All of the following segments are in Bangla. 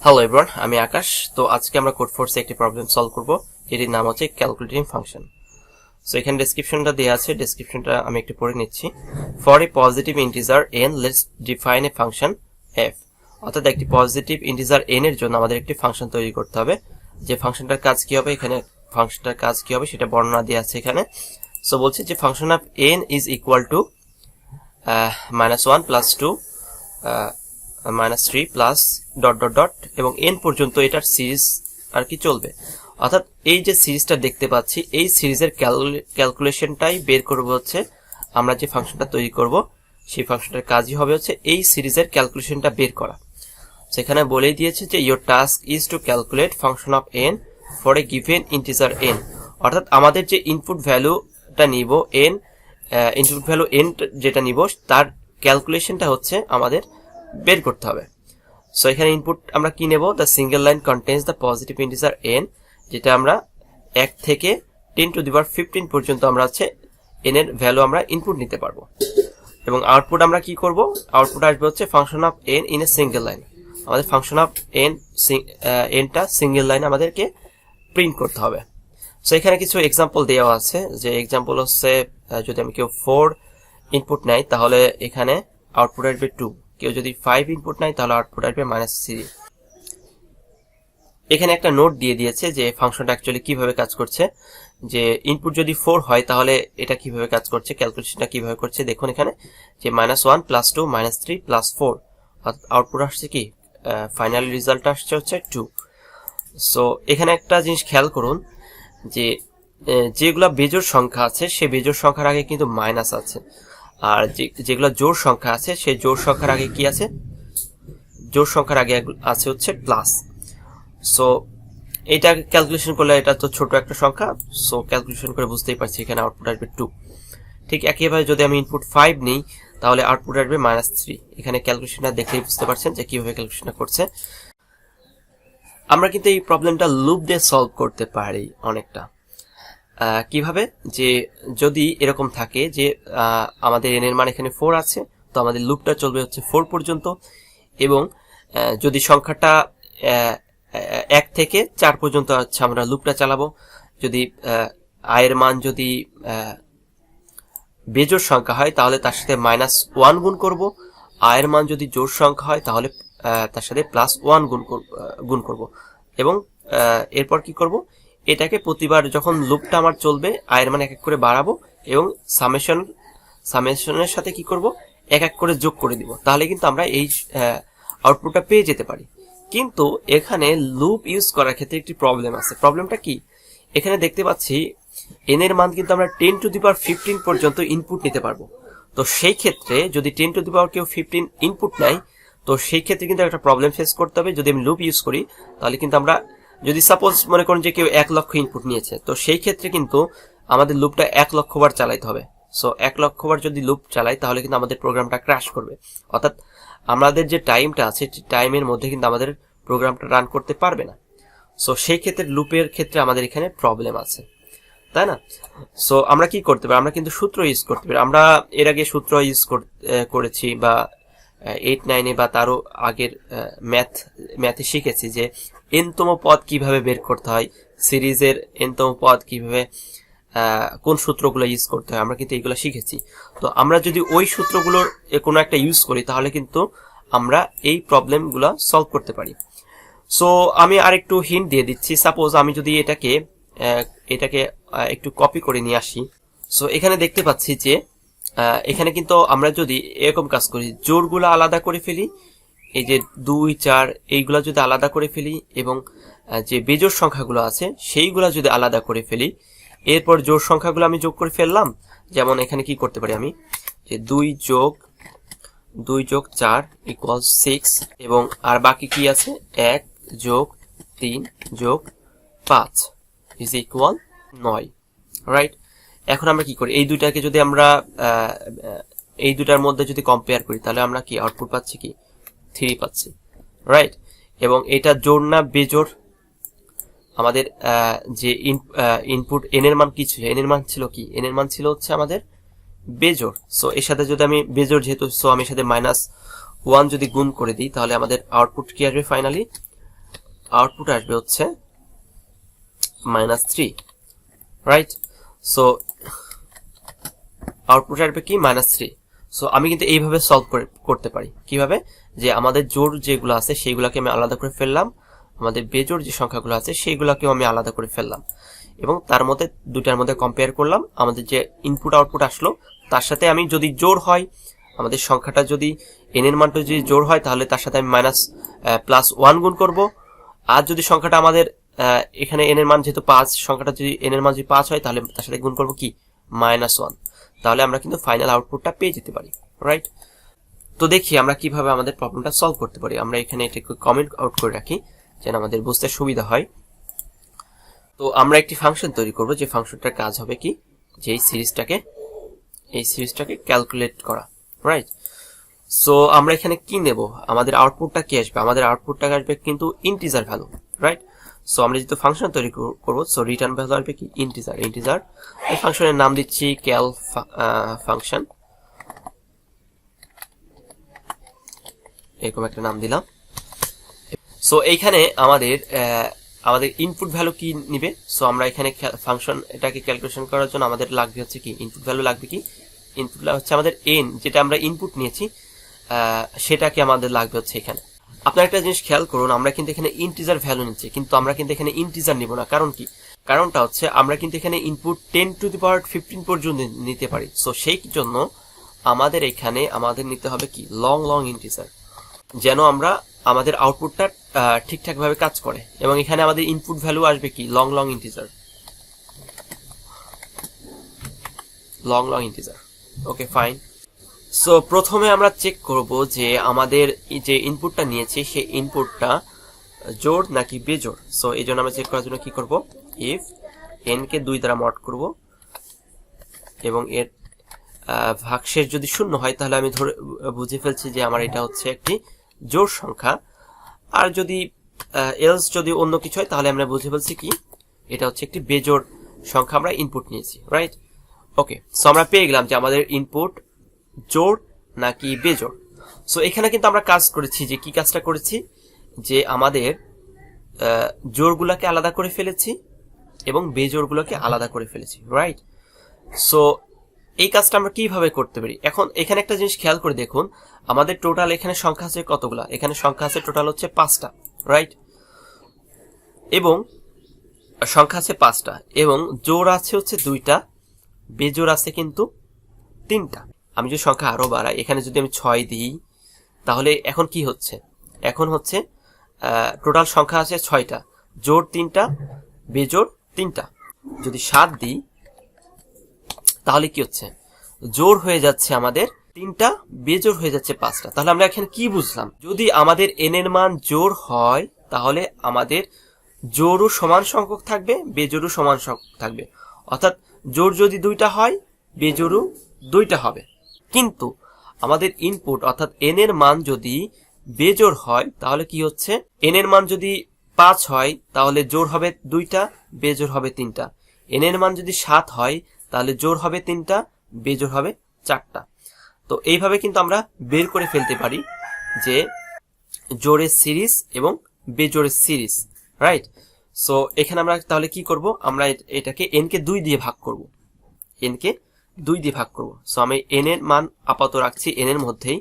হ্যালো এভরিওয়ান, আমি আকাশ। তো আজকে আমরা কোডফোর্সে একটি প্রবলেম সলভ করব, যেটির নাম হচ্ছে ক্যালকুলেটিং ফাংশন। সো এখানে ডেসক্রিপশনটা দেওয়া আছে, ডেসক্রিপশনটা আমি একটু পড়ে নিচ্ছি। For a positive integer n, let's define a function f। অর্থাৎ একটি পজিটিভ ইন্টিজার n এর জন্য আমাদের একটি ফাংশন তৈরি করতে হবে। যে ফাংশনটার কাজ কি হবে, এখানে ফাংশনটার কাজ কি হবে সেটা বর্ণনা দেওয়া আছে এখানে। সো বলছে যে function of n is equal to -1 + 2 -3 plus dot dot dot এবং n পর্যন্ত এটার সিরিজ আর কি চলবে। অর্থাৎ এই যে সিরিজটা দেখতে পাচ্ছি, এই সিরিজের ক্যালকুলেশনটাই বের করব হচ্ছে আমরা যে ফাংশনটা তৈরি করব, সেই ফাংশনটার কাজই হবে হচ্ছে এই সিরিজের ক্যালকুলেশনটা বের করা। সেখানে বলেই দিয়েছে যে your task is to calculate function of n for a given integer n। অর্থাৎ আমাদের যে ইনপুট ভ্যালুটা নিব n, ইনপুট ভ্যালু n যেটা নিব তার ক্যালকুলেশনটা হচ্ছে আমাদের বের করতে হবে। সো এখানে ইনপুট আমরা কি নেব, the single line contains the positive integer n, যেটা আমরা 1 থেকে 10⁻15 পর্যন্ত আমরা হচ্ছে n এর ভ্যালু আমরা ইনপুট নিতে পারবো। এবং আউটপুট আমরা কি করব, আউটপুট আসবে হচ্ছে function of n in a single line. আমাদের ফাংশন অফ n টা সিঙ্গেল লাইন আমাদেরকে প্রিন্ট করতে হবে। সো এখানে কিছু এক্সাম্পল দেওয়া আছে, যে এক্সাম্পল হচ্ছে যদি আমি কেউ 4 ইনপুট নেই তাহলে এখানে আউটপুট আসবে 2, কেউ যদি 5 ইনপুট নেয় তাহলে আউটপুট আসবে -3। এখানে একটা নোট দিয়ে দিয়েছে যে ফাংশনটা অ্যাকচুয়ালি কিভাবে কাজ করছে। যে ইনপুট যদি 4 হয় তাহলে এটা কিভাবে কাজ করছে, ক্যালকুলেশনটা কিভাবে করছে দেখুন এখানে, যে -1 + 2 -3 + 4, অর্থাৎ আউটপুট আসছে কি, ফাইনাল রেজাল্ট আসছে হচ্ছে 2। সো এখানে একটা জিনিস খেয়াল করুন, যে যেগুলা বেজোড় সংখ্যা আছে সেই বেজোড় সংখ্যার আগে কিন্তু মাইনাস আছে, আর যেগুলো জোড় সংখ্যা আছে সেই জোড় সংখ্যার আগে কি আছে, জোড় সংখ্যার আগে আছে হচ্ছে প্লাস। সো এটা ক্যালকুলেশন করলে এটা তো ছোট একটা সংখ্যা, সো ক্যালকুলেশন করে বুঝতেই পারছি এখানে আউটপুট আসবে 2। ঠিক একইভাবে যদি আমি ইনপুট 5 নিই তাহলে আউটপুট আসবে -3। এখানে ক্যালকুলেশনটা দেখলেই বুঝতে পারছেন যে কিভাবে ক্যালকুলেশনটা করছে। আমরা কিন্তু এই প্রবলেমটা লুপ দিয়ে সলভ করতে পারি অনেকটা। কিভাবে, যে যদি এরকম থাকে যে আমাদের n এর মান এখানে 4 আছে, তো আমাদের লুপটা চলবে হচ্ছে 4 পর্যন্ত, এবং যদি সংখ্যাটা 1 থেকে 4 পর্যন্ত আছে আমরা লুপটা চালাবো। যদি i এর মান যদি বেজোড় সংখ্যা হয় তাহলে তার সাথে -1 গুণ করব, i এর মান যদি জোড় সংখ্যা হয় তাহলে তার সাথে +1 গুণ করব, এবং এরপর কি করব, এটাকে প্রতিবার যখন লুপটা আমার চলবে i এর মান এক এক করে বাড়াবো এবং সামেশনের সাথে কি করব, এক এক করে যোগ করে দিব, তাহলে কিন্তু আমরা এই আউটপুটটা পেয়ে যেতে পারি। কিন্তু এখানে লুপ ইউজ করার ক্ষেত্রে একটি প্রবলেম আছে। প্রবলেমটা কি, এখানে দেখতে পাচ্ছি n এর মান কিন্তু আমরা 10⁻15 পর্যন্ত ইনপুট নিতে পারবো। তো সেই ক্ষেত্রে যদি 10⁻15 ইনপুট নেয়, তো সেই ক্ষেত্রে কিন্তু একটা প্রবলেম ফেস করতে হবে। যদি আমি লুপ ইউজ করি তাহলে কিন্তু আমরা, যদি সাপোজ মনে করুন যে কেউ 1 লক্ষ ইনপুট নিয়েছে, তো সেই ক্ষেত্রে কিন্তু আমাদের লুপটা 1 লক্ষ বার চালাইতে হবে। সো 1 লক্ষ বার যদি লুপ চালাই তাহলে কিন্তু আমাদের প্রোগ্রামটা ক্র্যাশ করবে। অর্থাৎ আমাদের যে টাইমটা আছে টাইমের মধ্যে কিন্তু আমাদের প্রোগ্রামটা রান করতে পারবে না। সো সেই ক্ষেত্রে লুপের ক্ষেত্রে আমাদের এখানে প্রবলেম আছে, তাই না? সো আমরা কি করতে পারি, আমরা কিন্তু সূত্র ইউজ করতে পারি। আমরা এর আগে সূত্র ইউজ করেছি, বা 8-9 বা তারও আগের ম্যাথে শিখেছি যে n-তম পদ কিভাবে বের করতে হয়, সিরিজের n-তম পদ কিভাবে, কোন সূত্রগুলো ইউজ করতে হয়, আমরা কিন্তু এইগুলো শিখেছি। তো আমরা যদি ওই সূত্রগুলোর কোনো একটা ইউজ করি তাহলে কিন্তু আমরা এই প্রবলেমগুলো সলভ করতে পারি। সো আমি আরেকটু হিন্ট দিয়ে দিচ্ছি। সাপোজ আমি যদি এটাকে একটু কপি করে নিয়ে আসি। সো এখানে দেখতে পাচ্ছি যে এখানে কিন্তু আমরা যদি এরকম কাজ করি, জোড়গুলো আলাদা করে ফেলি, এই যে 2, 4 এইগুলা যদি আলাদা করে ফেলি, এবং যে বেজোড় সংখ্যাগুলো আছে সেইগুলা যদি আলাদা করে ফেলি, এরপর জোড় সংখ্যাগুলো আমি যোগ করে ফেললাম। যেমন এখানে কি করতে পারি আমি, যে 2 + 4 = 6, এবং আর বাকি কি আছে, 1 + 3 + 5 = 9, রাইট? এখন আমরা কি করি, এই দুইটাকে যদি আমরা এই দুটার মধ্যে যদি কম্পেয়ার করি তাহলে আমরা কি আউটপুট পাচ্ছি, কি 3 পাচ্ছি, রাইট? এবং এটা জোড় না বেজোড়, আমাদের যে ইনপুট n এর মান কি ছিল, n এর মান ছিল কি, n এর মান ছিল হচ্ছে আমাদের বেজোড়। সো এর সাথে যদি আমি বেজোড় যেহেতু, সো আমি এর সাথে -1 যদি গুণ করে দিই তাহলে আমাদের আউটপুট কি আসবে, ফাইনালি আউটপুট আসবে হচ্ছে -3, রাইট? সো আউটপুট আসবে কি -3। সো আমি কিন্তু এইভাবে সলভ করতে পারি। কিভাবে? যে আমাদের জোড় যেগুলো আছে সেইগুলোকে আমি আলাদা করে ফেললাম, আমাদের বেজোড় যে সংখ্যাগুলো আছে সেইগুলোকেও আমি আলাদা করে ফেললাম, এবং তার মধ্যে দুটার মধ্যে কম্পেয়ার করলাম। আমাদের যে ইনপুট আউটপুট আসলো তার সাথে আমি যদি জোড় হয়, আমাদের সংখ্যাটা যদি n এর মানটা যদি জোড় হয় তাহলে তার সাথে আমি +1 গুণ করব। আর যদি সংখ্যাটা আমাদের এখানে n এর মান যেহেতু 5, সংখ্যাটা যদি n এর মান যদি 5 হয় তাহলে তার সাথে গুণ করব কি -1। তাহলে আমরা কিন্তু ফাইনাল আউটপুটটা পেয়ে যেতে পারি, রাইট? তো দেখি আমরা কিভাবে আমাদের প্রবলেমটা সলভ করতে পারি। আমরা এখানে এটাকে কমেন্ট আউট করে রাখি যেন আমাদের বুঝতে সুবিধা হয়। তো আমরা একটি ফাংশন তৈরি করব, যে ফাংশনটার কাজ হবে কি, যে এই সিরিজটাকে ক্যালকুলেট করা, রাইট? সো আমরা এখানে কি নেব, আমাদের আউটপুটটা কি আসবে? আমাদের আউটপুটটা আসবে কিন্তু ইন্টিজার ভ্যালু, রাইট? সো আমরা যেহেতু ফাংশন তৈরি করব, সো রিটার্ন ভ্যালু আসবে কি ইন্টিজার। এই ফাংশনের নাম দিচ্ছি ক্যাল ফাংশন, এরকম একটা নাম দিলাম। সো এইখানে আমাদের ইনপুট ভ্যালু কি নিবে? সো আমরা এখানে ফাংশন এটাকে ক্যালকুলেশন করার জন্য আমাদের লাগবে হচ্ছে কি ইনপুট ভ্যালু লাগবে কি, ইনপুট হচ্ছে আমাদের n, যেটা আমরা ইনপুট নিয়েছি সেটাকে আমাদের লাগবে হচ্ছে এখানে। আপনারা একটা জিনিস খেয়াল করুন, আমরা কিন্তু এখানে ইন্টিজার ভ্যালু নিচ্ছি, কিন্তু আমরা কিন্তু এখানে ইন্টিজার নিব না। কারণ কি? কারণটা হচ্ছে আমরা কিন্তু এখানে ইনপুট 10⁻15 পর্যন্ত নিতে পারি। সো সেই জন্য আমাদের এখানে নিতে হবে কি লং ইন্টিজার, যেন আমরা আমাদের আউটপুটটা ঠিকঠাক ভাবে কাজ করে। এবং এখানে আমাদের ইনপুট ভ্যালু আসবে কি long integer, okay fine. So প্রথমে আমরা চেক করব যে আমাদের যে ইনপুটটা নিয়েছি সেই ইনপুটটা জোড় নাকি বেজোড়। সো এই জন্য আমরা চেক করার জন্য কি করব, ইফ n কে 2 দ্বারা মড করব এবং এর ভাগশেষ যদি 0 হয় তাহলে আমি বুঝে ফেলছি যে আমার এটা হচ্ছে একটি জোড় সংখ্যা। আর যদি এলস যদি অন্য কিছু হয় তাহলে আমরা বুঝে ফেলছি কি এটা হচ্ছে একটি বেজোড় সংখ্যা আমরা ইনপুট নিয়েছি, রাইট? ওকে, সো আমরা পেয়ে গেলাম যে আমাদের ইনপুট জোড় নাকি বেজোড়। সো এখানে কিন্তু আমরা কাজ করেছি, যে কি কাজটা করেছি, যে আমাদের জোড়গুলোকে আলাদা করে ফেলেছি এবং বেজোড়গুলোকে আলাদা করে ফেলেছি, রাইট? সো এই কাজটা আমরা কিভাবে করতে পারি? এখন এখানে একটা জিনিস খেয়াল করে দেখুন, আমাদের টোটাল এখানে সংখ্যা আছে কতগুলা? এখানে সংখ্যা আছে টোটাল হচ্ছে 5টা, রাইট? এবং সংখ্যা আছে 5টা, এবং জোড় আছে হচ্ছে 2টা, বেজোড় আছে কিন্তু 3টা। আমি যদি সংখ্যা আরো বাড়াই, এখানে যদি আমি 6 দিই তাহলে এখন কি হচ্ছে? এখন হচ্ছে টোটাল সংখ্যা আছে 6টা, জোড় 3টা, বেজোড় 3টা। যদি 7 দিই তাহলে কি হচ্ছে? জোড় হয়ে যাচ্ছে আমাদের 3টা, বেজোড় হয়ে যাচ্ছে 5টা। তাহলে আমরা এখানে কি বুঝলাম? যদি আমাদের n এর মান জোড় হয় তাহলে আমাদের জোড়ও সমান সংখ্যক থাকবে, বেজোড়ও সমান সংখ্যক থাকবে। অর্থাৎ জোড় যদি 2টা হয়, বেজোড়ও 2টা হবে। কিন্তু আমাদের ইনপুট অর্থাৎ n এর মান যদি বেজোড় হয় তাহলে কি হচ্ছে? n এর মান যদি 5 হয় তাহলে জোড় হবে 2টা, বেজোড় হবে 3টা। n এর মান যদি 7 হয় তাহলে জোড় হবে 3টা, বেজোড় হবে 4টা। তো এইভাবে কিন্তু আমরা বের করে ফেলতে পারি যে জোড়ের সিরিজ এবং বেজোড়ের সিরিজ, রাইট? সো এখানে আমরা তাহলে কি করব, আমরা এটাকে n কে 2 দিয়ে ভাগ করব, n কে 2 দিয়ে ভাগ করব। সো আমি n এর মান আপাতত রাখছি n এর মধ্যেই।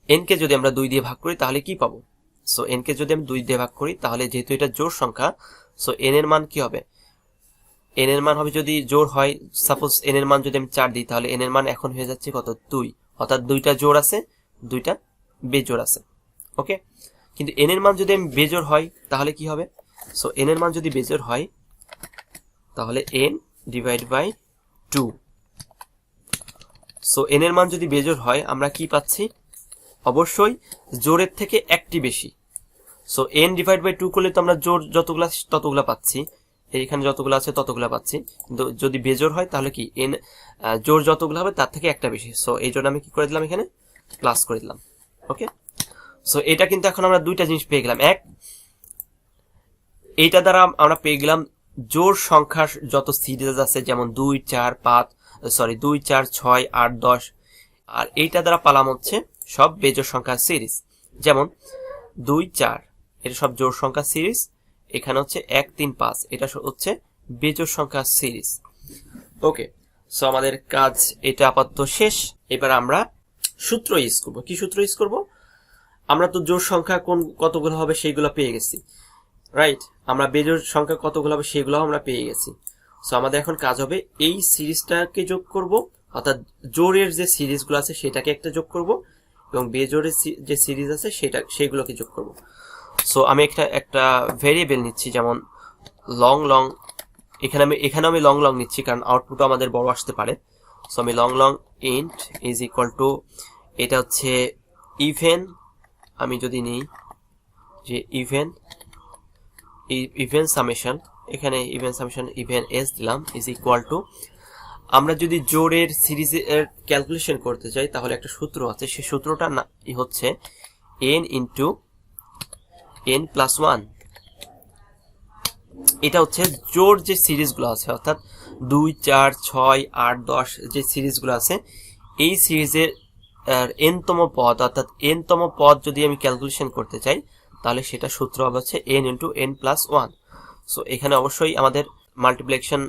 n কে যদি আমরা 2 দিয়ে ভাগ করি তাহলে কি পাবো? সো n কে যদি আমি 2 দিয়ে ভাগ করি তাহলে যেহেতু এটা জোড় সংখ্যা, সো n এর মান কি হবে? n এর মান হবে, যদি জোড় হয়, সাপোজ n এর মান যদি আমি 4 দিই তাহলে n এর মান এখন হয়ে যাচ্ছে কত? 2। অর্থাৎ 2টা জোড় আছে, 2টা বেজোড় আছে, ওকে? কিন্তু n এর মান যদি আমি বেজোড় হয় তাহলে কি হবে? সো n এর মান যদি বেজোড় হয় তাহলে n divide by 2। So n এর মান যদি বেজোড় হয় আমরা কি পাচ্ছি? অবশ্যই জোড়ের থেকে একটি বেশি। সো n ডিভাইড বাই 2 করলে তো আমরা জোড় যতগুলা ততগুলা পাচ্ছি, এখানে যতগুলো আছে ততগুলা পাচ্ছি। কিন্তু যদি বেজোড় হয় তাহলে কি n জোড় যতগুলো হবে তার থেকে একটা বেশি। সো এই জন্য আমি কি করে দিলাম, এখানে প্লাস করে দিলাম, ওকে? সো এটা কিন্তু এখন আমরা 2টা জিনিস পেয়ে গেলাম। এইটা দ্বারা আমরা পেয়ে গেলাম জোড় সংখ্যার যত সিরিজ আছে, যেমন 2, 4, 6, 8, 10। আর এইটা দ্বারা পালাম হচ্ছে সব বেজোড় সংখ্যার সিরিজ, যেমন 2, 4, এটা সব জোড় সংখ্যার সিরিজ, এখানে হচ্ছে 1 3 5, এটা হচ্ছে বেজোড় সংখ্যা সিরিজ। ওকে, সো আমাদের কাজ এটা আপাতত শেষ। এবার আমরা সূত্র ইউজ করব। কি সূত্র ইউজ করব? আমরা তো জোড় সংখ্যা কতগুলো হবে সেইগুলো পেয়ে গেছি, রাইট? আমরা বেজোড় সংখ্যা কতগুলো হবে সেগুলো আমরা পেয়ে গেছি। সো আমাদের এখন কাজ হবে এই সিরিজটাকে যোগ করব, অর্থাৎ জোড়ের যে সিরিজগুলো আছে সেটাকে একটা যোগ করব, এবং বেজোড়ের যে সিরিজ আছে সেগুলোকে যোগ করব। সো আমি একটা ভেরিয়েবল নিচ্ছি, যেমন লং লং। এখানে আমি লং লং নিচ্ছি কারণ আউটপুট আমাদের বড় আসতে পারে। সো আমি long long int is equal to, এটা হচ্ছে ইভেন, আমি যদি নিই যে ইভেন সামেশন, এখানে ইভেন সামেশন ইভেন এস দিলাম, ইজ ইকুয়াল টু, আমরা যদি জোড়ের সিরিজের ক্যালকুলেশন করতে চাই তাহলে একটা সূত্র আছে, সেই সূত্রটা হচ্ছে n ইন্টু n প্লাস 1। এটা হচ্ছে জোড় যে সিরিজগুলো আছে, অর্থাৎ 2 4 6 8 10 যে সিরিজগুলো আছে, এই সিরিজের n-তম পদ, অর্থাৎ n-তম পদ যদি আমি ক্যালকুলেশন করতে চাই তাহলে সেটা সূত্র হবে হচ্ছে n into n plus 1। So এখানে অবশ্যই আমাদের মাল্টিপ্লিকেশন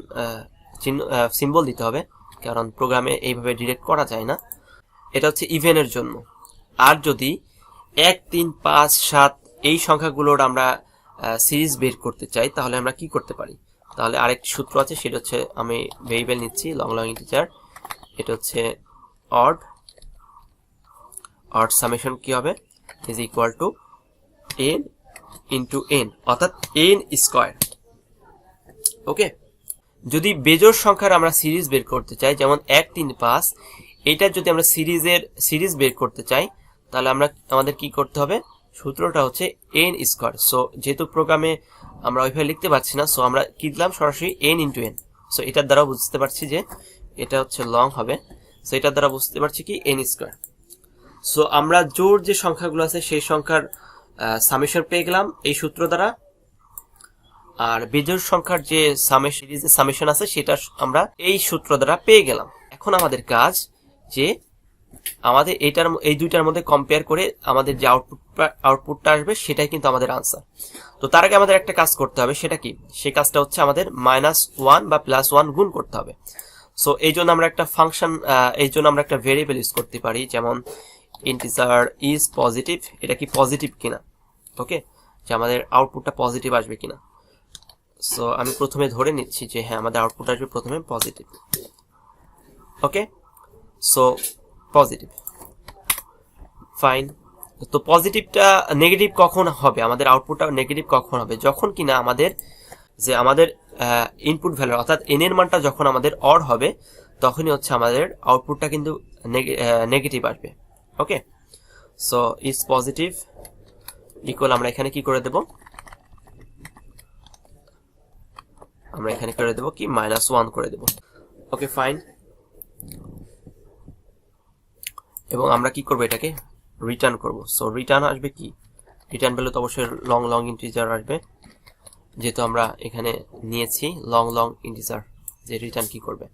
সিম্বল দিতে হবে, কারণ প্রোগ্রামে এইভাবে ডিরেক্ট করা যায় না। এটা হচ্ছে ইভেনের জন্য। আর যদি 1 3 5 7 এই সংখ্যাগুলোর আমরা সিরিজ বের করতে চাই তাহলে আমরা কি করতে পারি? তাহলে আরেকটি সূত্র আছে, সেটা হচ্ছে, আমি ভেরিয়েবল নিচ্ছি লং লং ইন্টিজার, এটা হচ্ছে অড সামেশন কি হবে, is equal to n into n, অর্থাৎ n স্কয়ার। ওকে, যদি বেজোড় সংখ্যার আমরা সিরিজ বের করতে চাই, যেমন 1 3 5, এটা যদি আমরা সিরিজ বের করতে চাই তাহলে আমাদের কি করতে হবে? সূত্রটা হচ্ছে n স্কয়ার। সো যেহেতু প্রোগ্রামে আমরা ওইভাবে লিখতে পারছি না, সো আমরা কি দিলাম? সরাসরি n ইন্টু n। সো এটার দ্বারা বুঝতে পারছি যে এটা হচ্ছে লং হবে, সো এটার দ্বারা বুঝতে পারছি কি n স্কয়ার। সো আমরা জোড় যে সংখ্যাগুলো আছে সেই সংখ্যার সামেশন পেয়ে গেলাম এই সূত্র দ্বারা, আর বেজোড় সংখ্যার যে সামেশন আছে সেটা আমরা এই সূত্র দ্বারা পেয়ে গেলাম। এখন আমাদের কাজ যে আমাদের এই দুইটার মধ্যে কম্পেয়ার করে আমাদের যে আউটপুটটা আসবে সেটাই কিন্তু আমাদের আনসার। তো তার আগে আমাদের একটা কাজ করতে হবে, সেটা কি? সেই কাজটা হচ্ছে আমাদের -1 বা +1 গুণ করতে হবে। সো এই জন্য আমরা একটা ফাংশন, এই জন্য আমরা একটা ভেরিয়েবল ইউজ করতে পারি, যেমন ইন্টিজার ইজ পজিটিভ, এটা কি পজিটিভ কিনা, ওকে, যে আমাদের আউটপুটটা পজিটিভ আসবে কিনা। সো আমি প্রথমে ধরে নিচ্ছি যে হ্যাঁ, আমাদের আউটপুট আসবে প্রথমে পজিটিভ। ওকে, সো পজিটিভ, ফাইন। তো পজিটিভটা নেগেটিভ কখন হবে? আমাদের আউটপুটটা নেগেটিভ কখন হবে? যখন কিনা আমাদের ইনপুট ভ্যালু, অর্থাৎ n এর মানটা যখন আমাদের অড হবে তখনই হচ্ছে আমাদের আউটপুটটা কিন্তু নেগেটিভ আসবে। ওকে, সো ইজ পজিটিভ ইকুয়াল, আমরা এখানে কি করে দেব? আমরা এখানে করে দেব কি -1 করে দেব। ওকে, ফাইন। এবং আমরা কি করব? এটাকে রিটার্ন করব। সো রিটার্ন আসবে কি? রিটার্ন ভ্যালু তো অবশ্যই লং লং ইন্টিজার আসবে, যেহেতু আমরা এখানে নিয়েছি লং লং ইন্টিজার। যে রিটার্ন কি করবে?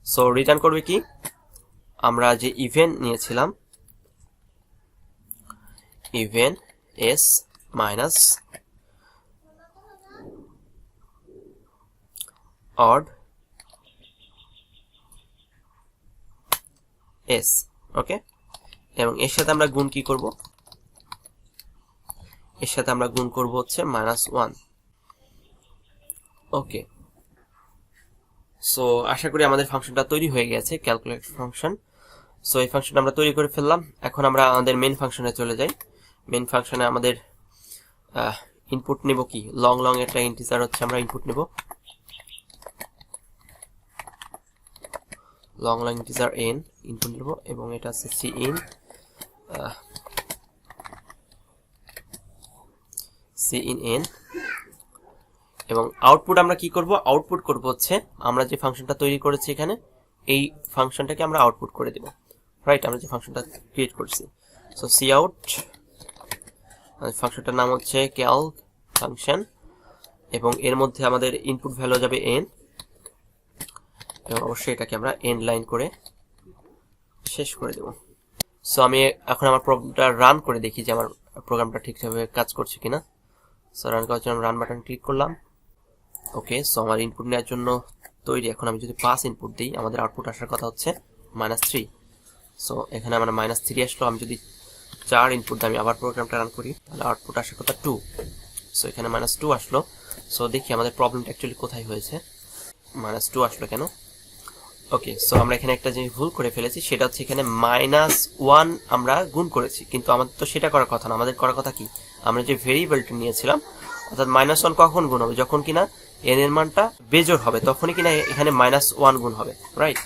সো রিটার্ন করবে কি? আমরা যে ইভেন নিয়েছিলাম, even S minus odd S, okay, এবং এর সাথে আমরা গুণ কি করব? এর সাথে আমরা গুণ করব হচ্ছে -1। ওকে, সো আশা করি আমাদের ফাংশনটা তৈরি হয়ে গেছে, ক্যালকুলেট ফাংশন। সো এই ফাংশনটা আমরা তৈরি করে ফেললাম। এখন আমরা আমাদের মেইন ফাংশনে চলে যাই। মেইন ফাংশনে আমাদের ইনপুট নেব কি? লং লং একটা ইন্টিজার হচ্ছে আমরা ইনপুট নেব, long long integer n input নেব, এবং এটা আছে cin n, এবং আউটপুট আমরা কি করব? আউটপুট করব হচ্ছে আমরা যে ফাংশনটা তৈরি করেছি এখানে, এই ফাংশনটাকে আমরা আউটপুট করে দেব, রাইট? আমরা যে ফাংশনটা ক্রিয়েট করেছি। সো cout, ফাংশনটার নাম হচ্ছে ক্যালক ফাংশন, এবং এর মধ্যে আমাদের ইনপুট ভ্যালু যাবে n, এবং অবশ্যই এটাকে আমরা এন্ড লাইন করে শেষ করে দেব। সো আমি এখন আমার প্রোগ্রামটা রান করে দেখি যে আমার প্রোগ্রামটা ঠিকভাবে কাজ করছে কিনা। সো রান করার জন্য রান বাটন ক্লিক করলাম। ওকে, সো আমার ইনপুট নেওয়ার জন্য তৈরি। এখন আমি যদি 5 ইনপুট দিই, আমাদের আউটপুট আসার কথা হচ্ছে -3। সো এখানে আমার -3 আসলো। আমি যদি 4 ইনপুট দিয়ে আমি আবার প্রোগ্রামটা রান করি, তাহলে আউটপুট আসার কথা 2। সো এখানে -2 আসলো। সো দেখি আমাদের প্রবলেমটা অ্যাকচুয়ালি কোথায় হয়েছে, -2 আসলো কেন। ওকে, সো আমরা এখানে একটা জিনিস ভুল করে ফেলেছি, সেটা হচ্ছে এখানে -1 আমরা গুণ করেছি, কিন্তু আমাদের তো সেটা করার কথা না। আমাদের করার কথা কি, আমরা যে ভেরিয়েবলটা নিয়েছিলাম, অর্থাৎ -1 কখন গুণ হবে, যখন কিনা n এর মানটা বেজোড় হবে, তখনই কিনা এখানে -1 গুণ হবে, রাইট।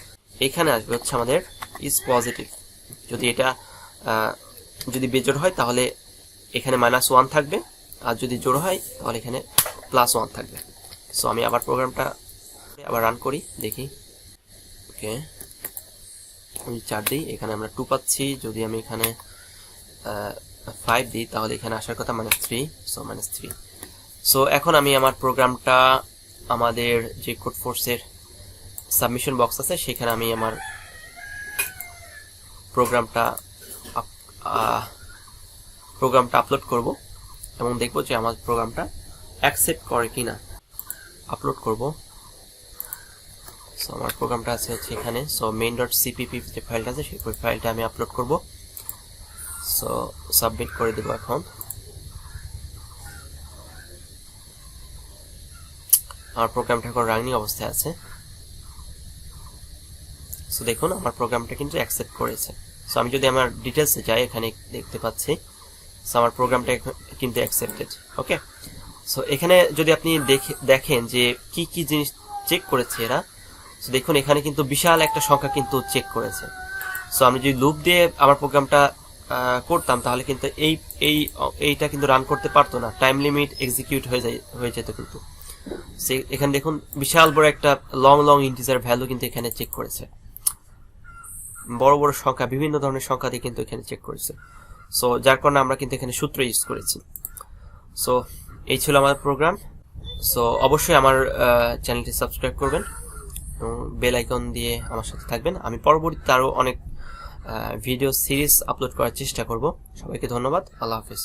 এখানে আসবে হচ্ছে আমাদের ইজ পজিটিভ। যদি এটা যদি বেজোড় হয় তাহলে এখানে -1 থাকবে, আর যদি জোড় হয় তাহলে এখানে +1 থাকবে। সো আমি আবার প্রোগ্রামটা আবার রান করি, দেখি। ওকে, আমি 4 দিই, এখানে আমরা 2 পাচ্ছি। যদি আমি এখানে 5 দিই, তাহলে এখানে আসার কথা -3। সো -3। সো এখন আমি আমার প্রোগ্রামটা আমাদের যে কোডফোর্সের সাবমিশন বক্স আছে, সেখানে আমি আমার প্রোগ্রামটা আপলোড করব এবং দেখব যে আমার প্রোগ্রামটা অ্যাকসেপ্ট করে কিনা। আপলোড করব। সো আমার প্রোগ্রামটা আছে হচ্ছে এখানে। সো main.cpp যে ফাইলটা আছে, সেই ফাইলটা আমি আপলোড করব। সো সাবমিট করে দেব। এখন আমার প্রোগ্রামটা এখন রানিং অবস্থায় আছে। সো দেখুন আমার প্রোগ্রামটা কিন্তু অ্যাকসেপ্ট করেছে। সো আমি যদি আমার ডিটেলসে যাই, এখানে দেখতে পাচ্ছি সো আমার প্রোগ্রামটা কিন্তু অ্যাকসেপ্টেড। ওকে, সো এখানে যদি আপনি দেখেন যে কি কি জিনিস চেক করেছে এরা, সো দেখুন এখানে কিন্তু বিশাল একটা সংখ্যা কিন্তু চেক করেছে। সো আমি যদি লুপ দিয়ে আমার প্রোগ্রামটা করতাম, তাহলে কিন্তু এইটা কিন্তু রান করতে পারতো না, টাইম লিমিট এক্সিকিউট হয়ে যেত। কিন্তু এখানে দেখুন বিশাল বড় একটা লং ইন্টিজার ভ্যালু কিন্তু এখানে চেক করেছে, বড় বড় সংখ্যা, বিভিন্ন ধরনের সংখ্যা দিয়ে কিন্তু এখানে চেক করেছে। সো যার কারণে আমরা কিন্তু এখানে সূত্র ইউজ করেছি। সো এই ছিল আমার প্রোগ্রাম। সো অবশ্যই আমার চ্যানেলটি সাবস্ক্রাইব করবেন এবং বেল আইকন দিয়ে আমার সাথে থাকবেন। আমি পরবর্তীতে আরো অনেক ভিডিও সিরিজ আপলোড করার চেষ্টা করব। সবাইকে ধন্যবাদ। আল্লাহ হাফেজ।